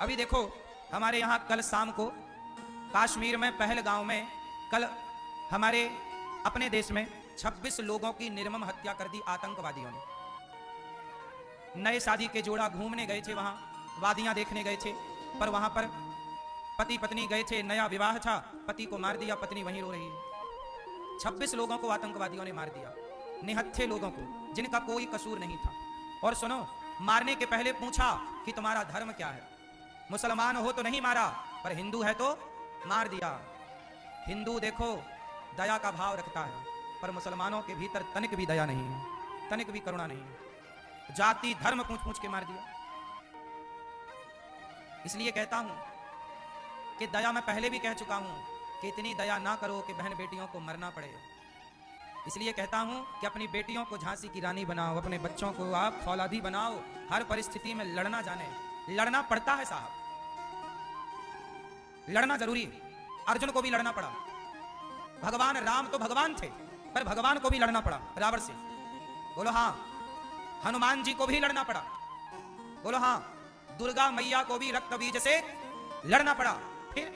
अभी देखो हमारे यहाँ कल शाम को कश्मीर में पहलगांव में कल हमारे अपने देश में 26 लोगों की निर्मम हत्या कर दी आतंकवादियों ने। नए शादी के जोड़ा घूमने गए थे, वहां वादियां देखने गए थे, पर वहां पर पति पत्नी गए थे, नया विवाह था, पति को मार दिया, पत्नी वहीं रो रही है। 26 लोगों को आतंकवादियों ने मार दिया, निहत्थे लोगों को जिनका कोई कसूर नहीं था। और सुनो, मारने के पहले पूछा कि तुम्हारा धर्म क्या है। मुसलमान हो तो नहीं मारा, पर हिंदू है तो मार दिया। हिंदू देखो दया का भाव रखता है, पर मुसलमानों के भीतर तनिक भी दया नहीं है, तनिक भी करुणा नहीं है। जाति धर्म पूछ पूछ के मार दिया। इसलिए कहता हूं कि दया मैं पहले भी कह चुका हूं कि इतनी दया ना करो कि बहन बेटियों को मरना पड़े। इसलिए कहता हूं कि अपनी बेटियों को झांसी की रानी बनाओ, अपने बच्चों को आप फौलादी बनाओ, हर परिस्थिति में लड़ना जाने। लड़ना पड़ता है साहब, लड़ना जरूरी है। अर्जुन को भी लड़ना पड़ा। भगवान राम तो भगवान थे, पर भगवान को भी लड़ना पड़ा रावण से। बोलो हाँ। हनुमान जी को भी लड़ना पड़ा। बोलो हाँ। दुर्गा मैया को भी रक्त बीज से लड़ना पड़ा। फिर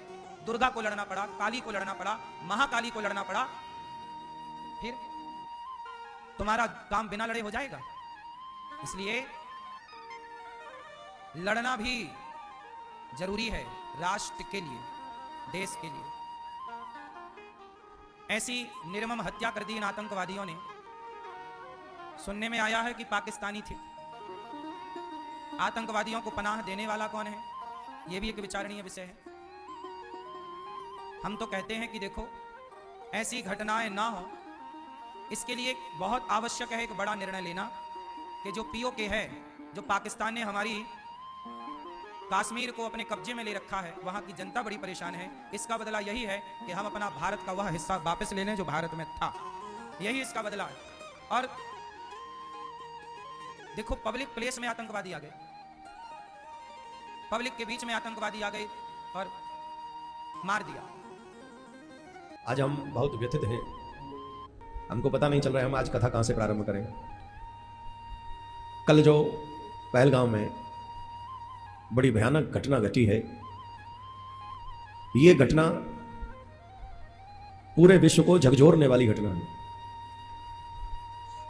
दुर्गा को लड़ना पड़ा, काली को लड़ना पड़ा, महाकाली को लड़ना पड़ा। फिर तुम्हारा काम बिना लड़े हो जाएगा। इसलिए लड़ना भी जरूरी है राष्ट्र के लिए, देश के लिए। ऐसी निर्मम हत्या कर दी इन आतंकवादियों ने। सुनने में आया है कि पाकिस्तानी थे। आतंकवादियों को पनाह देने वाला कौन है, यह भी एक विचारणीय विषय है। हम तो कहते हैं कि देखो ऐसी घटनाएं ना हो, इसके लिए बहुत आवश्यक है एक बड़ा निर्णय लेना कि जो पीओके है, जो पाकिस्तान ने हमारी कश्मीर को अपने कब्जे में ले रखा है, वहां की जनता बड़ी परेशान है। इसका बदला यही है कि हम अपना भारत का वह हिस्सा वापस ले लें जो भारत में था। यही इसका बदला है। और देखो पब्लिक प्लेस में आतंकवादी आ गए, पब्लिक के बीच में आतंकवादी आ गए और मार दिया। आज हम बहुत व्यथित हैं, हमको पता नहीं चल रहा है हम आज कथा कहां से प्रारंभ करें। कल जो पहलगांव में बड़ी भयानक घटना घटी है, ये घटना पूरे विश्व को झकझोरने वाली घटना है।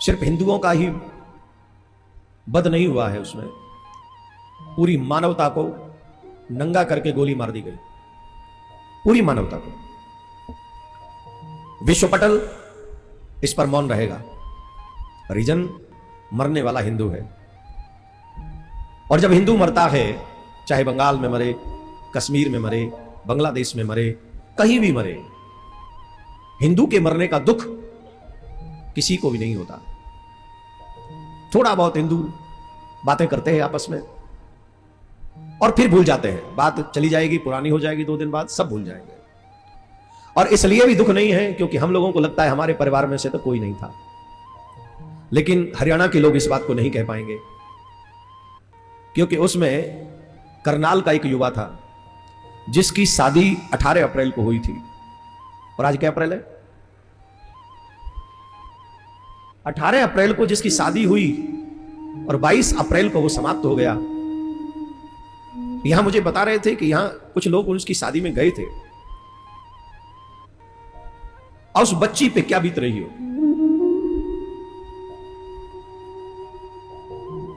सिर्फ हिंदुओं का ही वध नहीं हुआ है, उसमें पूरी मानवता को नंगा करके गोली मार दी गई, पूरी मानवता को। विश्व पटल इस पर मौन रहेगा। रीजन मरने वाला हिंदू है, और जब हिंदू मरता है, चाहे बंगाल में मरे, कश्मीर में मरे, बांग्लादेश में मरे, कहीं भी मरे, हिंदू के मरने का दुख किसी को भी नहीं होता। थोड़ा बहुत हिंदू बातें करते हैं आपस में और फिर भूल जाते हैं, बात चली जाएगी, पुरानी हो जाएगी, 2 दिन बाद सब भूल जाएंगे। और इसलिए भी दुख नहीं है क्योंकि हम लोगों को लगता है हमारे परिवार में से तो कोई नहीं था। लेकिन हरियाणा के लोग इस बात को नहीं कह पाएंगे, क्योंकि उसमें करनाल का एक युवा था जिसकी शादी 18 अप्रैल को हुई थी। और आज क्या अप्रैल है? 18 अप्रैल को जिसकी शादी हुई और 22 अप्रैल को वो समाप्त हो गया। यहां मुझे बता रहे थे कि यहां कुछ लोग उसकी शादी में गए थे, और उस बच्ची पे क्या बीत रही हो।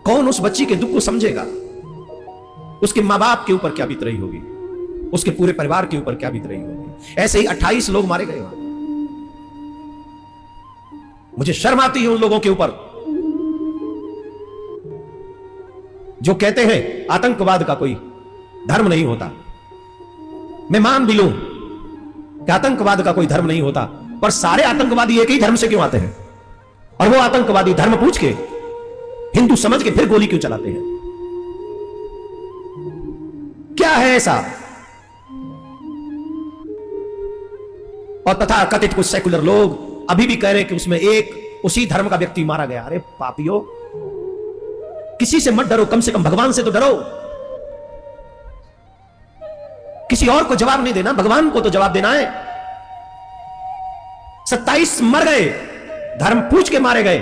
कौन उस बच्ची के दुख को समझेगा? उसके मां बाप के ऊपर क्या बीत रही होगी, उसके पूरे परिवार के ऊपर क्या बीत रही होगी। ऐसे ही 28 लोग मारे गए वहां। मुझे शर्म आती है उन लोगों के ऊपर जो कहते हैं आतंकवाद का कोई धर्म नहीं होता। मैं मान भी लूं कि आतंकवाद का कोई धर्म नहीं होता, पर सारे आतंकवादी एक ही धर्म से क्यों आते हैं? और वो आतंकवादी धर्म पूछ के, हिंदू समझ के फिर गोली क्यों चलाते हैं? क्या है ऐसा? और तथा कथित कुछ सेकुलर लोग अभी भी कह रहे हैं कि उसमें एक उसी धर्म का व्यक्ति मारा गया। अरे पापियों, किसी से मत डरो, कम से कम भगवान से तो डरो। किसी और को जवाब नहीं देना, भगवान को तो जवाब देना है। 27 मर गए, धर्म पूछ के मारे गए।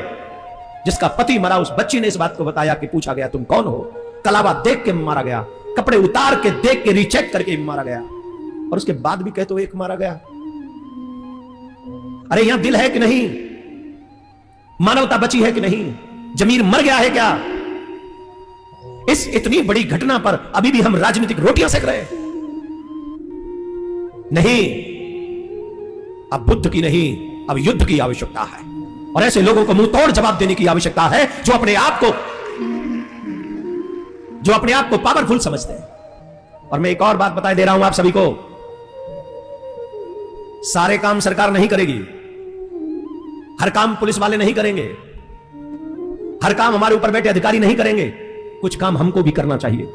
जिसका पति मरा, उस बच्ची ने इस बात को बताया कि पूछा गया तुम कौन हो, कलावा देख के मारा गया, कपड़े उतार के देख के रीचेक करके मारा गया, और उसके बाद भी कहते हो एक मारा गया। अरे यहां दिल है कि नहीं? मानवता बची है कि नहीं? जमीर मर गया है क्या? इस इतनी बड़ी घटना पर अभी भी हम राजनीतिक रोटियां सेक रहे हैं? नहीं, अब बुद्ध की नहीं, अब युद्ध की आवश्यकता है, और ऐसे लोगों को मुंह तोड़ जवाब देने की आवश्यकता है जो अपने आप को पावरफुल समझते हैं। और मैं एक और बात बताए दे रहा हूं आप सभी को, सारे काम सरकार नहीं करेगी, हर काम पुलिस वाले नहीं करेंगे, हर काम हमारे ऊपर बैठे अधिकारी नहीं करेंगे, कुछ काम हमको भी करना चाहिए।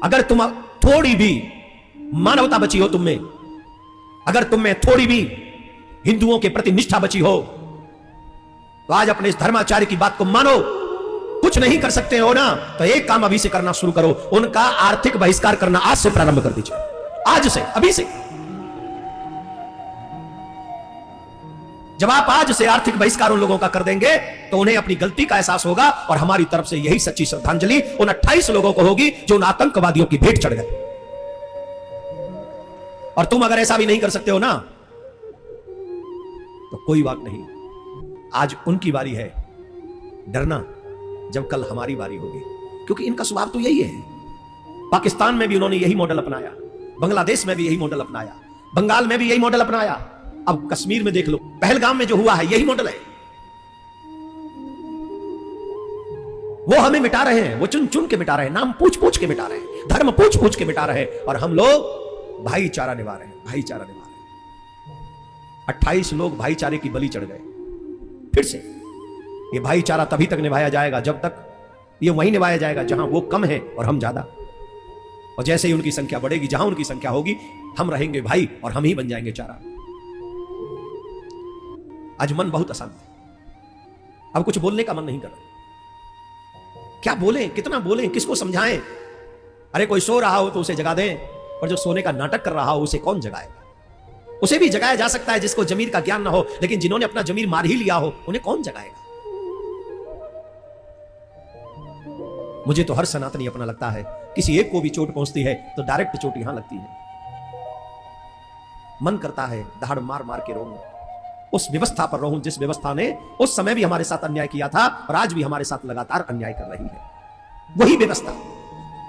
अगर तुम थोड़ी भी मानवता बची हो तुम में, अगर तुम में थोड़ी भी हिंदुओं के प्रति निष्ठा बची हो, तो आज अपने इस धर्माचार्य की बात को मानो। कुछ नहीं कर सकते हो ना, तो एक काम अभी से करना शुरू करो, उनका आर्थिक बहिष्कार करना आज से प्रारंभ कर दीजिए, आज से, अभी से। जब आप आज से आर्थिक बहिष्कार उन लोगों का कर देंगे तो उन्हें अपनी गलती का एहसास होगा, और हमारी तरफ से यही सच्ची श्रद्धांजलि उन 28 लोगों को होगी जो उन आतंकवादियों की भेंट चढ़ गए। और तुम अगर ऐसा भी नहीं कर सकते हो ना, तो कोई बात नहीं, आज उनकी बारी है डरना, जब कल हमारी बारी होगी, क्योंकि इनका स्वभाव तो यही है। पाकिस्तान में भी उन्होंने यही मॉडल अपनाया, बांग्लादेश में भी यही मॉडल अपनाया, बंगाल में भी यही मॉडल अपनाया, अब कश्मीर में देख लो, पहलगाम में जो हुआ है यही मॉडल है। वो हमें मिटा रहे हैं, वो चुन चुन के मिटा रहे हैं, नाम पूछ पूछ के मिटा रहे हैं, धर्म पूछ पूछ के मिटा रहे हैं, और हम लोग भाईचारा निभा रहे हैं, भाईचारा निभा रहे हैं। 28 लोग भाईचारे की बलि चढ़ गए। फिर से ये भाईचारा तभी तक निभाया जाएगा जब तक ये वहीं निभाया जाएगा जहां वो कम है और हम ज्यादा, और जैसे ही उनकी संख्या बढ़ेगी, जहां उनकी संख्या होगी, हम रहेंगे भाई और हम ही बन जाएंगे चारा। आज मन बहुत अशांत है, अब कुछ बोलने का मन नहीं कर रहा। क्या बोलें, कितना बोलें, किसको समझाएं? अरे कोई सो रहा हो तो उसे जगा दें, और जो सोने का नाटक कर रहा हो उसे कौन जगाएगा? उसे भी जगाया जा सकता है जिसको जमीर का ज्ञान ना हो, लेकिन जिन्होंने अपना जमीर मार ही लिया हो उन्हें कौन जगाएगा? मुझे तो हर सनातनी अपना लगता है, किसी एक को भी चोट पहुंचती है तो डायरेक्ट चोट यहां लगती है। मन करता है दहाड़ मार मार के रहूं, उस व्यवस्था पर रहूं जिस व्यवस्था ने उस समय भी हमारे साथ अन्याय किया था और आज भी हमारे साथ लगातार अन्याय कर रही है। वही व्यवस्था,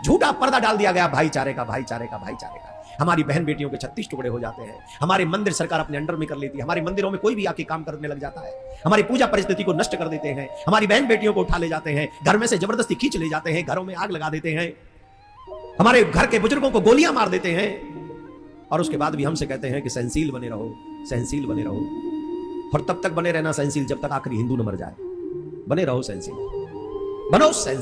झूठा पर्दा डाल दिया गया भाईचारे का, भाईचारे का, भाईचारे का। हमारी बहन बेटियों के 36 टुकड़े हो जाते हैं, हमारे मंदिर सरकार अपने अंडर में कर लेती है, हमारे मंदिरों में कोई भी आके काम करने लग जाता है, हमारी पूजा परिस्थिति को नष्ट कर देते हैं, हमारी बहन बेटियों को उठा ले जाते हैं, घर में से जबरदस्ती खींच ले जाते हैं, घरों में आग लगा देते हैं, हमारे घर के बुजुर्गों को गोलियां मार देते हैं, और उसके बाद भी हमसे कहते हैं कि सहनशील बने रहो, सहनशील बने रहो। और तब तक बने रहना सहनशील जब तक आखिरी हिंदू न मर जाए। बने रहो सहनशील, बनो सहनशील।